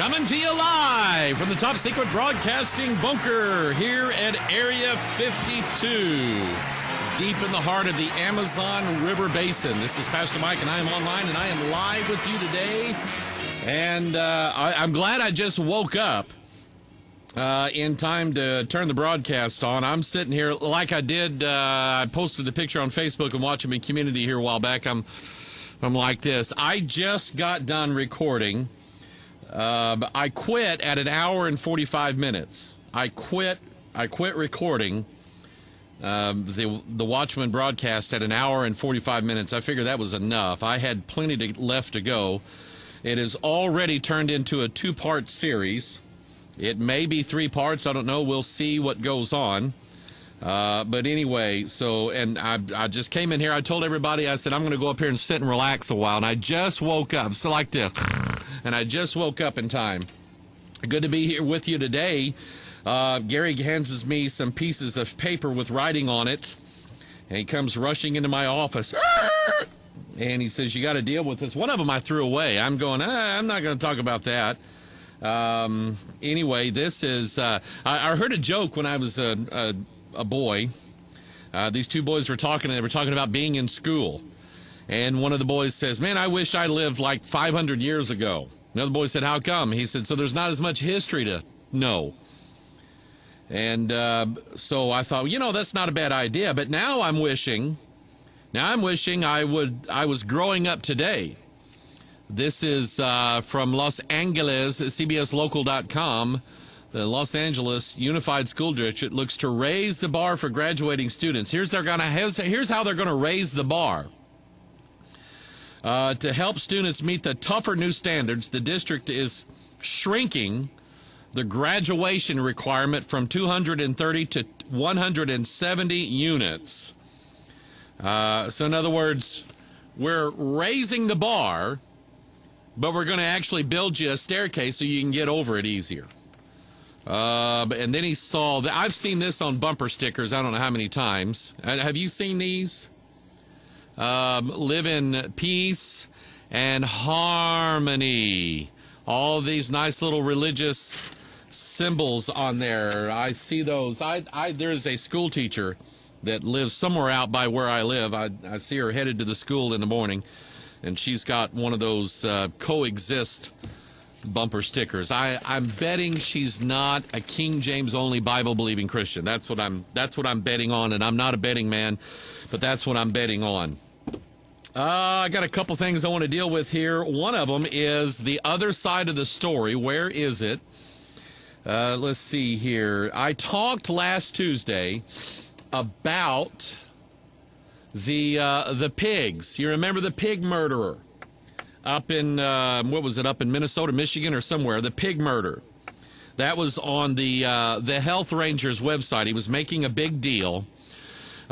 Coming to you live from the top secret broadcasting bunker here at Area 52, deep in the heart of the Amazon River Basin. This is Pastor Mike, and I am online, and I am live with you today. And I'm glad I just woke up in time to turn the broadcast on. I'm sitting here like I did. I posted the picture on Facebook and Watchman community here a while back. I'm like this. I just got done recording. I quit at an hour and 45 minutes. I quit recording the Watchman broadcast at an hour and 45 minutes. I figured that was enough. I had plenty left to go. It is already turned into a two-part series. It may be 3 parts. I don't know. We'll see what goes on. But anyway, and I just came in here. I told everybody, I said, I'm going to go up here and sit and relax a while. And I just woke up. So like this. And I just woke up in time. Good to be here with you today. Gary hands me some pieces of paper with writing on it. And he comes rushing into my office. And he says, you got to deal with this. One of them I threw away. I'm going, I'm not going to talk about that. Anyway, this is, I heard a joke when I was a boy. These two boys were talking, and they were talking about being in school. And one of the boys says, man, I wish I lived like 500 years ago. Another boy said, how come? He said, so there's not as much history to know. And so I thought, that's not a bad idea. But now I'm wishing I was growing up today. This is from Los Angeles, CBSLocal.com. The Los Angeles Unified School District looks to raise the bar for graduating students. Here's how they're going to raise the bar. To help students meet the tougher new standards, the district is shrinking the graduation requirement from 230 to 170 units. So in other words, we're raising the bar, but we're going to actually build you a staircase so you can get over it easier. And then he saw that. I've seen this on bumper stickers I don't know how many times. Have you seen these? Live in peace and harmony. All these nice little religious symbols on there. I see those. There's a school teacher that lives somewhere out by where I live. I see her headed to the school in the morning, and she's got one of those coexist bumper stickers. I'm betting she's not a King James only Bible believing Christian. That's what I'm betting on, and I'm not a betting man, but that's what I'm betting on. I got a couple things I want to deal with here. One of them is the other side of the story. Where is it? Let's see here. I talked last Tuesday about the pigs. You remember the pig murderer up in what was it, up in Minnesota, Michigan, or somewhere? The pig murder. That was on the Health Ranger's website. He was making a big deal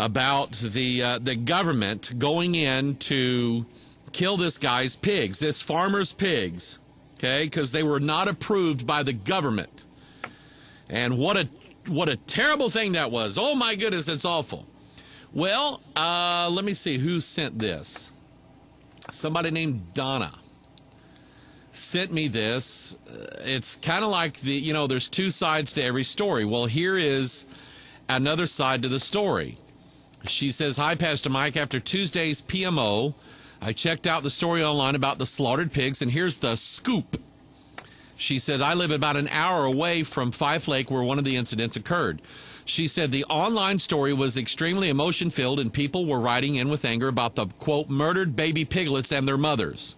about the government going in to kill this guy's pigs, this farmer's pigs, okay, because they were not approved by the government. And what a terrible thing that was. Oh my goodness, it's awful. Well, let me see who sent this. Somebody named Donna sent me this. It's kind of like there's two sides to every story. Well, here is another side to the story. She says, hi, Pastor Mike. After Tuesday's PMO, I checked out the story online about the slaughtered pigs, and here's the scoop. She said, I live about an hour away from Fife Lake where one of the incidents occurred. She said the online story was extremely emotion-filled, and people were writing in with anger about the, quote, murdered baby piglets and their mothers.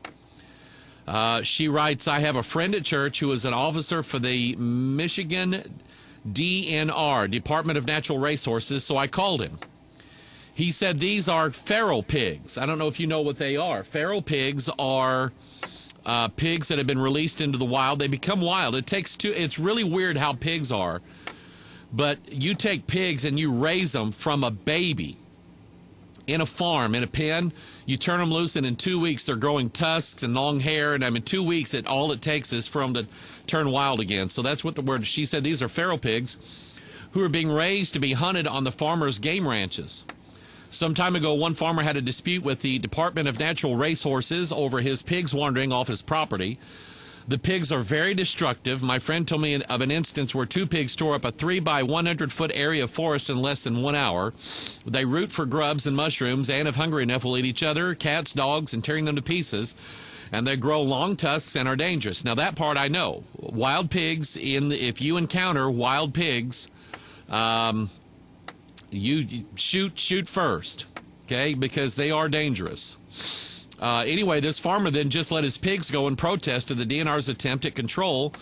She writes, I have a friend at church who is an officer for the Michigan DNR, Department of Natural Resources, so I called him. He said these are feral pigs. I don't know if you know what they are. Feral pigs are pigs that have been released into the wild. They become wild. It's really weird how pigs are. But you take pigs and you raise them from a baby in a farm, in a pen. You turn them loose, and in 2 weeks they're growing tusks and long hair. And in 2 weeks, all it takes is for them to turn wild again. So that's what the word. She said these are feral pigs who are being raised to be hunted on the farmers' game ranches. Some time ago, one farmer had a dispute with the Department of Natural Resources over his pigs wandering off his property. The pigs are very destructive. My friend told me of an instance where 2 pigs tore up a 3 by 100-foot area of forest in less than 1 hour. They root for grubs and mushrooms, and if hungry enough, will eat each other, cats, dogs, and tearing them to pieces. And they grow long tusks and are dangerous. Now, that part I know. Wild pigs, if you encounter wild pigs, you shoot first, okay, because they are dangerous. Anyway, this farmer then just let his pigs go and protested the DNR's attempt at control,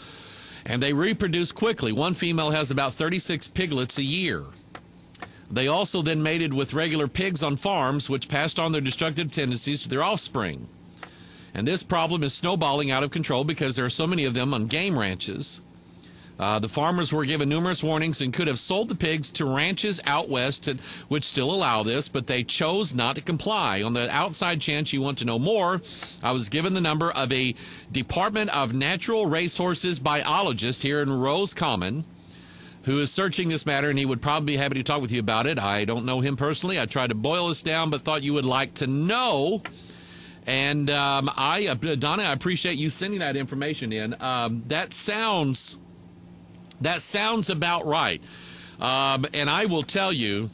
and they reproduce quickly. One female has about 36 piglets a year. They also then mated with regular pigs on farms, which passed on their destructive tendencies to their offspring. And this problem is snowballing out of control because there are so many of them on game ranches. The farmers were given numerous warnings and could have sold the pigs to ranches out west which still allow this, but they chose not to comply. On the outside chance you want to know more, I was given the number of a Department of Natural Racehorses biologist here in Roscommon who is searching this matter, and he would probably be happy to talk with you about it. I don't know him personally. I tried to boil this down, but thought you would like to know. And Donna, I appreciate you sending that information in. That sounds about right. And I will tell you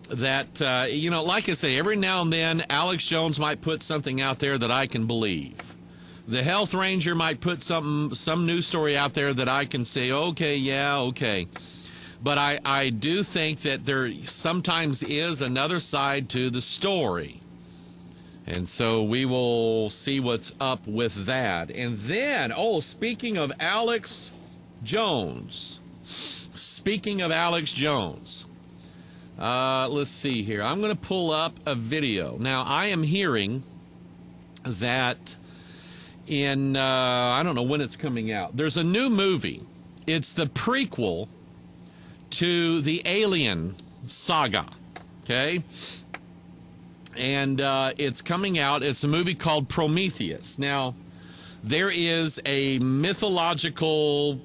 that, like I say, every now and then Alex Jones might put something out there that I can believe. The health ranger might put some news story out there that I can say, okay, yeah, okay. But I do think that there sometimes is another side to the story. And so we will see what's up with that. And then, speaking of Alex Jones. Let's see here. I'm going to pull up a video. Now, I am hearing that in, I don't know when it's coming out. There's a new movie. It's the prequel to the Alien saga. Okay? And it's coming out. It's a movie called Prometheus. Now, there is a mythological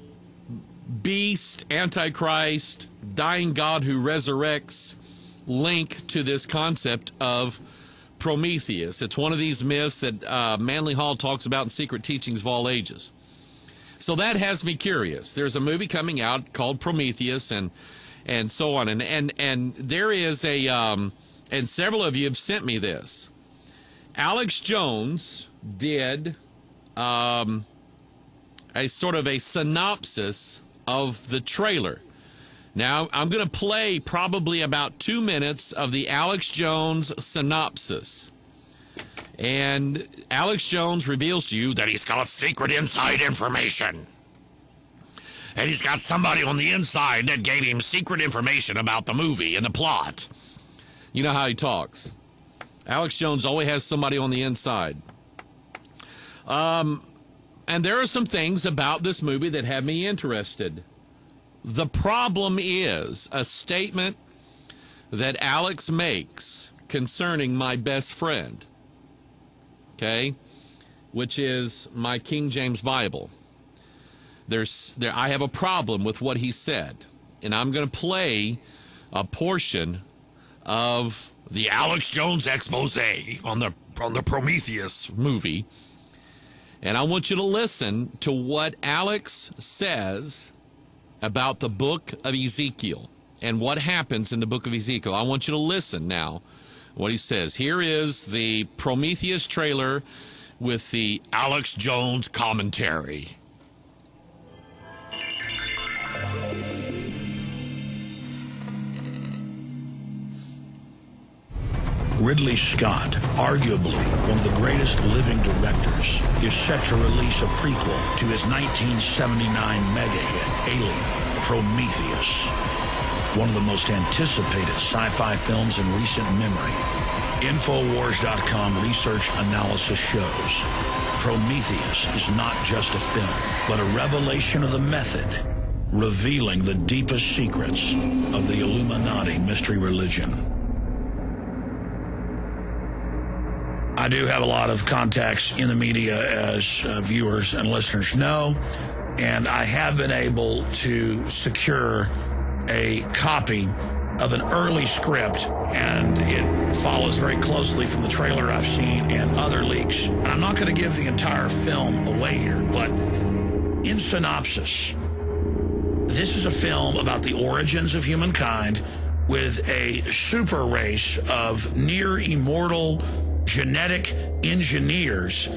beast, antichrist, dying god who resurrects link to this concept of Prometheus. It's one of these myths that Manly Hall talks about in Secret Teachings of All Ages. So that has me curious. There's a movie coming out called Prometheus and so on. And there is a, and several of you have sent me this. Alex Jones did a sort of a synopsis of the trailer. Now, I'm going to play probably about 2 minutes of the Alex Jones synopsis. And Alex Jones reveals to you that he's got secret inside information. And he's got somebody on the inside that gave him secret information about the movie and the plot. You know how he talks. Alex Jones always has somebody on the inside. And there are some things about this movie that have me interested. The problem is a statement that Alex makes concerning my best friend, okay, which is my King James Bible. I have a problem with what he said, and I'm going to play a portion of the Alex Jones expose on the Prometheus movie. And I want you to listen to what Alex says about the book of Ezekiel and what happens in the book of Ezekiel. I want you to listen now what he says. Here is the Prometheus trailer with the Alex Jones commentary. Ridley Scott, arguably one of the greatest living directors, is set to release a prequel to his 1979 mega hit, Alien, Prometheus, one of the most anticipated sci-fi films in recent memory. Infowars.com research analysis shows Prometheus is not just a film, but a revelation of the method, revealing the deepest secrets of the Illuminati mystery religion. I do have a lot of contacts in the media, as viewers and listeners know, and I have been able to secure a copy of an early script, and it follows very closely from the trailer I've seen and other leaks. And I'm not going to give the entire film away here, but In synopsis, this is a film about the origins of humankind with a super race of near immortal genetic engineers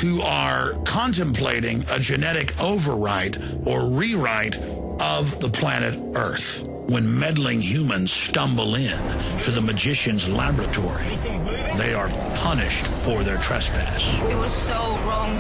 who are contemplating a genetic overwrite or rewrite of the planet Earth when meddling humans stumble in to the magician's laboratory. They are punished for their trespass. It was so wrong.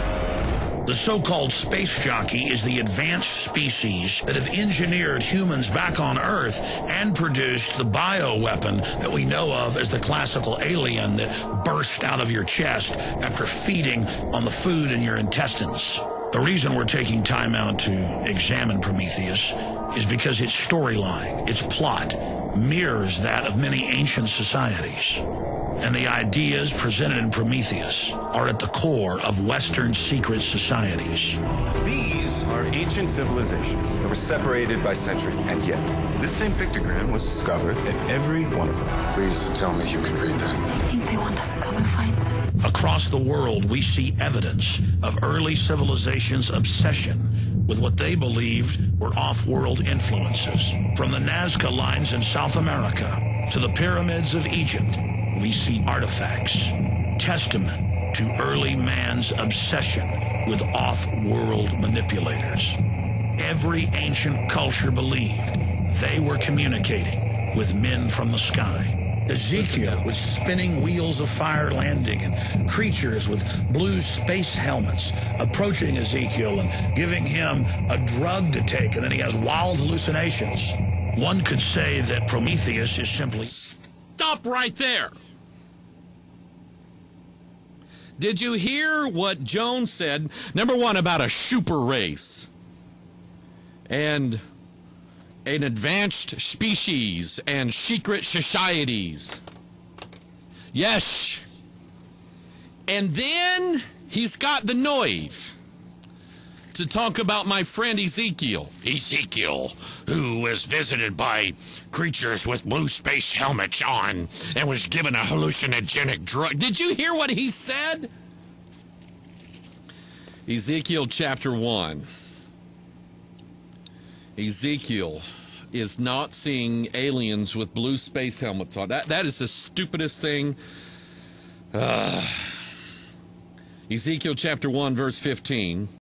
The so-called space jockey is the advanced species that have engineered humans back on Earth and produced the bioweapon that we know of as the classical alien that burst out of your chest after feeding on the food in your intestines. The reason we're taking time out to examine Prometheus is because its storyline, its plot, mirrors that of many ancient societies. And the ideas presented in Prometheus are at the core of Western secret societies. These are ancient civilizations that were separated by centuries, and yet this same pictogram was discovered in every one of them. Please tell me you can read that. I think they want us to come and find them. Across the world, we see evidence of early civilizations' obsession with what they believed were off-world influences. From the Nazca lines in South America to the pyramids of Egypt, we see artifacts, testament to early man's obsession with off-world manipulators. Every ancient culture believed they were communicating with men from the sky. Ezekiel with spinning wheels of fire landing and creatures with blue space helmets approaching Ezekiel and giving him a drug to take, and then he has wild hallucinations. One could say that Prometheus is simply... Stop right there. Did you hear what Jones said? Number one, about a super race and an advanced species and secret societies. Yes. And then he's got the nerve to talk about my friend Ezekiel. Ezekiel, who was visited by creatures with blue space helmets on and was given a hallucinogenic drug. Did you hear what he said? Ezekiel chapter 1. Ezekiel is not seeing aliens with blue space helmets on. That is the stupidest thing. Ezekiel chapter 1, verse 15.